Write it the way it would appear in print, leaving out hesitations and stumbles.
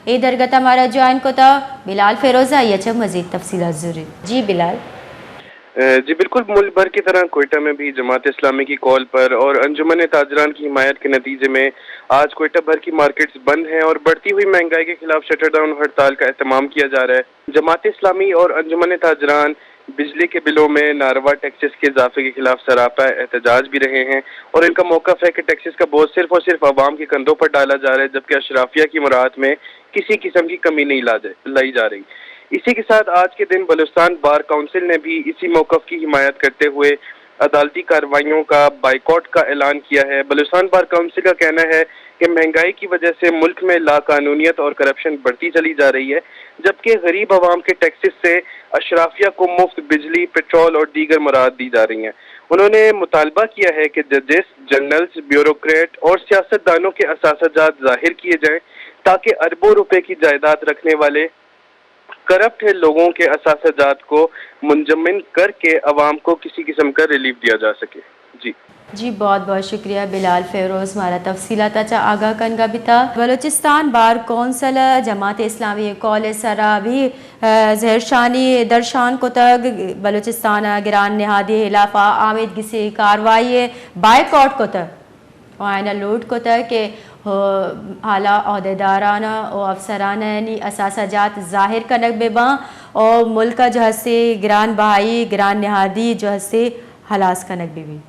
ए दरगत हमारा ज्वाइन को था बिलाल फेरोजा ये मजीद तफसीलात जरूरी। जी बिलाल। जी बिल्कुल, मुल्क भर की तरह कोयटा में भी जमात इस्लामी की कॉल पर और अंजुमन ताजरान की हिमायत के नतीजे में आज कोयटा भर की मार्केट्स बंद हैं और बढ़ती हुई महंगाई के खिलाफ शटर डाउन हड़ताल का एहतमाम किया जा रहा है। जमात इस्लामी और अंजुमन ताजरान बिजली के बिलों में नारवा टैक्सेस के इजाफे के खिलाफ सरापा एहतजाज भी रहे हैं और इनका मौक़िफ़ है कि टैक्सेस का बोझ सिर्फ और सिर्फ आवाम के कंधों पर डाला जा रहा है, जबकि अशराफिया की मुराद में किसी किस्म की कमी नहीं लाई जा रही। इसी के साथ आज के दिन बलूचिस्तान बार काउंसिल ने भी इसी मौक़िफ़ की हिमायत करते हुए अदालती कार्रवाइयों का बाइकॉट का ऐलान किया है। बलूचिस्तान बार काउंसिल का कहना है कि महंगाई की वजह से मुल्क में लाकानूनियत और करप्शन बढ़ती चली जा रही है, जबकि गरीब आवाम के टैक्सेस से अशराफिया को मुफ्त बिजली, पेट्रोल और दीगर मराद दी जा रही हैं। उन्होंने मुतालबा किया है कि जजेस, जनरल्स, ब्यूरोक्रेट और सियासतदानों के असासाजात जाहिर किए जाएं ताकि अरबों रुपए की जायदाद रखने वाले करप्ट लोगों के असासाजात को मुंजमन करके अवाम को किसी किस्म का रिलीफ दिया जा सके। जी बहुत बहुत शुक्रिया बिलाल फेरोज हमारा तफसीलात अच्छा आगाह कनगा भी था। बलूचिस्तान बार कौंसल जमात इस्लामी कॉलेज सरा भी जहरशानी दरशान को तक बलूचिस्तान गिरान नहादी हिलाफा आमिद किसी कार्रवाई बाइकआउट को तक आयना लूट को तक के आला अहदेदाराना और अफसराना असासाजात ज़ाहिर कनक बेबा और मुल्क का जो हसे गिरान बहाई गिरान नहादी जो हसे हलास कनक बेबी।